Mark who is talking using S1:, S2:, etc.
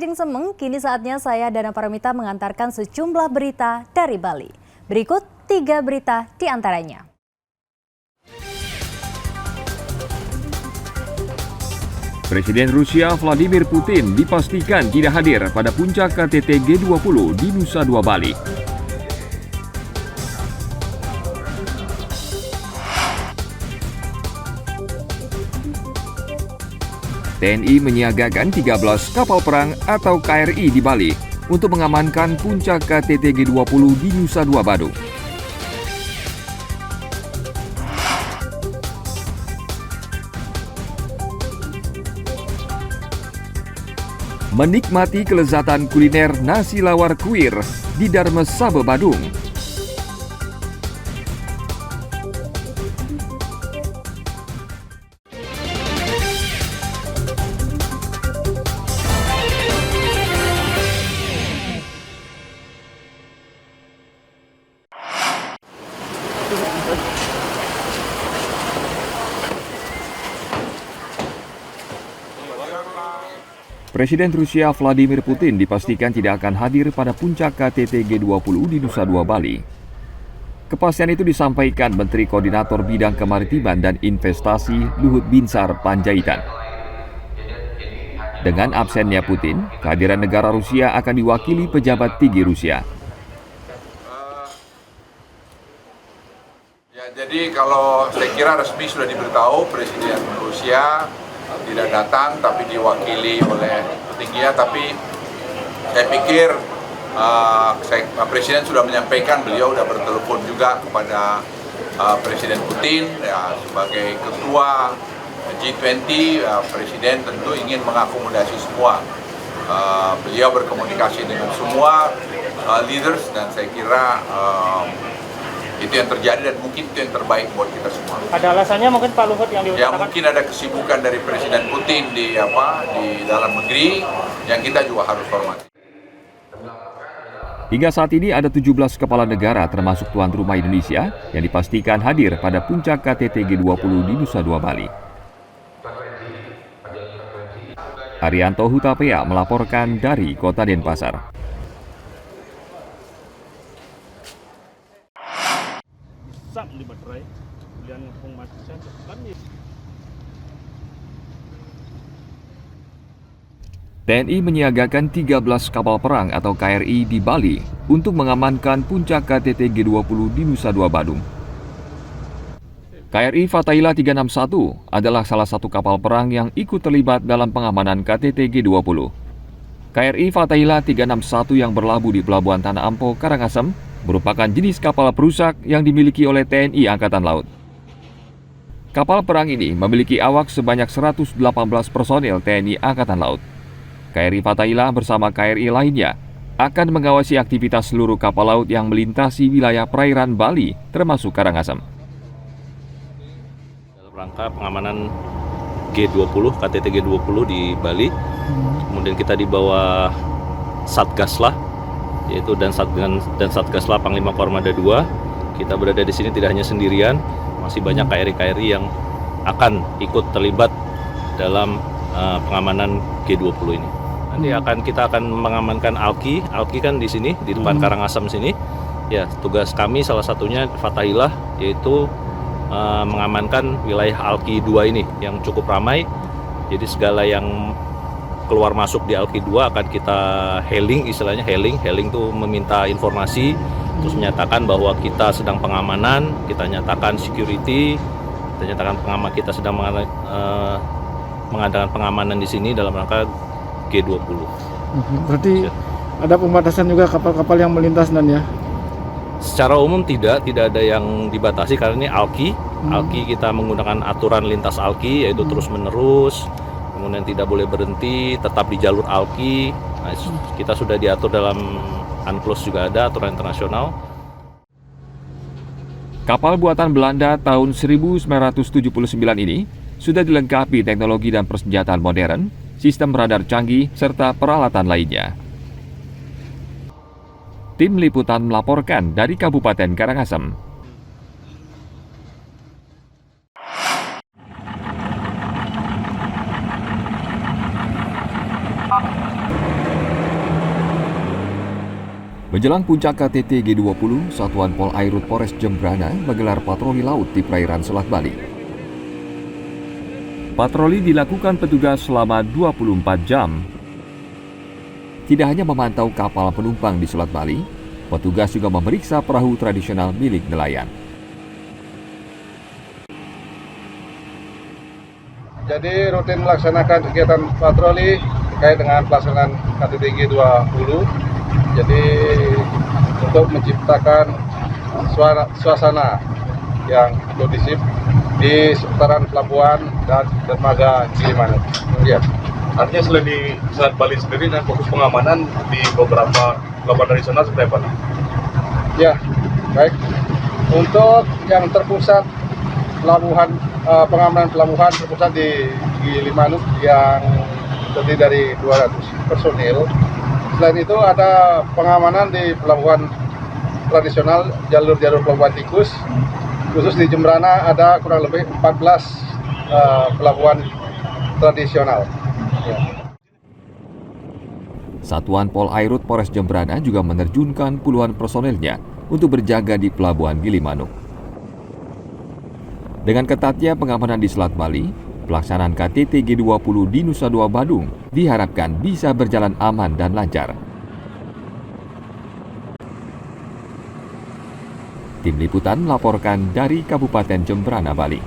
S1: Riding Semeng, kini saatnya saya Dana Paramita mengantarkan sejumlah berita dari Bali. Berikut 3 berita di antaranya.
S2: Presiden Rusia Vladimir Putin dipastikan tidak hadir pada puncak KTT G20 di Nusa Dua Bali. TNI menyiagakan 13 kapal perang atau KRI di Bali untuk mengamankan puncak KTT G20 di Nusa Dua Bali. Menikmati kelezatan kuliner nasi lawar kuir di Darmes Sabe Badung. Presiden Rusia Vladimir Putin dipastikan tidak akan hadir pada puncak KTT G20 di Nusa Dua Bali. Kepastian itu disampaikan Menteri Koordinator Bidang Kemaritiman dan Investasi Luhut Binsar Panjaitan. Dengan absennya Putin, kehadiran negara Rusia akan diwakili pejabat tinggi Rusia.
S3: Jadi kalau saya kira resmi sudah diberitahu Presiden Rusia tidak datang, tapi diwakili oleh petingginya. Tapi saya pikir Presiden sudah menyampaikan, beliau sudah bertelepon juga kepada Presiden Putin ya, sebagai ketua G20. Presiden tentu ingin mengakomodasi semua. Beliau berkomunikasi dengan semua leaders dan saya kira itu yang terjadi dan mungkin itu yang terbaik buat kita semua.
S4: Ada alasannya mungkin Pak Luhut yang diutarakan?
S3: Ya mungkin ada kesibukan dari Presiden Putin di dalam negeri yang kita juga harus hormati.
S2: Hingga saat ini ada 17 kepala negara termasuk tuan rumah Indonesia yang dipastikan hadir pada puncak KTT G20 di Nusa Dua Bali. Haryanto Hutapea melaporkan dari Kota Denpasar. TNI menyiagakan 13 kapal perang atau KRI di Bali untuk mengamankan puncak KTT G20 di Nusa Dua Badung. KRI Fatahillah 361 adalah salah satu kapal perang yang ikut terlibat dalam pengamanan KTT G20. KRI Fatahillah 361 yang berlabuh di Pelabuhan Tanah Ampo, Karangasem merupakan jenis kapal perusak yang dimiliki oleh TNI Angkatan Laut. Kapal perang ini memiliki awak sebanyak 118 personel TNI Angkatan Laut. KRI Fatahillah bersama KRI lainnya akan mengawasi aktivitas seluruh kapal laut yang melintasi wilayah perairan Bali, termasuk Karangasem.
S5: Dalam rangka pengamanan G20, KTT G20 di Bali, kemudian kita di bawah Satgaslah, yaitu dan Satgaslah Panglima Kormada II. Kita berada di sini tidak hanya sendirian, masih banyak KRI-KRI yang akan ikut terlibat dalam pengamanan G20 ini. Nanti kita akan mengamankan Alki kan di sini di depan Karangasem sini. Ya, tugas kami salah satunya Fatahillah yaitu mengamankan wilayah Alki 2 ini yang cukup ramai. Jadi segala yang keluar masuk di Alki 2 akan kita hailing, istilahnya hailing itu meminta informasi, terus menyatakan bahwa kita sedang pengamanan, kita nyatakan security, kita nyatakan kita sedang mengadakan pengamanan di sini dalam rangka G20.
S4: Berarti ada pembatasan juga kapal-kapal yang melintas dan ya?
S5: Secara umum tidak ada yang dibatasi karena ini Alki. Alki kita menggunakan aturan lintas Alki yaitu terus menerus, kemudian tidak boleh berhenti, tetap di jalur Alki. Nah, kita sudah diatur dalam UNCLOS juga ada aturan internasional.
S2: Kapal buatan Belanda tahun 1979 ini sudah dilengkapi teknologi dan persenjataan modern, sistem radar canggih, serta peralatan lainnya. Tim Liputan melaporkan dari Kabupaten Karangasem. Menjelang puncak KTT G20, Satuan Pol Airut Polres Jembrana menggelar patroli laut di perairan Selat Bali. Patroli dilakukan petugas selama 24 jam. Tidak hanya memantau kapal penumpang di Selat Bali, petugas juga memeriksa perahu tradisional milik nelayan.
S6: Jadi rutin melaksanakan kegiatan patroli terkait dengan pelaksanaan KTT G20. Jadi untuk menciptakan suasana yang kondusif di seputaran pelabuhan dan dermaga Gilimanuk. Ya.
S7: Artinya selain di Selat Bali sendiri dan fokus pengamanan di beberapa pelabuhan tradisional seperti apa?
S6: Ya, baik. Untuk yang terpusat pelabuhan pengamanan pelabuhan terpusat di Gilimanuk yang terdiri dari 200 personil. Selain itu ada pengamanan di pelabuhan tradisional, jalur-jalur pelabuhan tikus. Khusus di Jembrana ada kurang lebih 14 pelabuhan tradisional. Ya.
S2: Satuan Pol Airut Polres Jembrana juga menerjunkan puluhan personelnya untuk berjaga di pelabuhan Gilimanuk. Dengan ketatnya pengamanan di Selat Bali, pelaksanaan KTT G20 di Nusa Dua Badung diharapkan bisa berjalan aman dan lancar. Tim Liputan melaporkan dari Kabupaten Jembrana, Bali.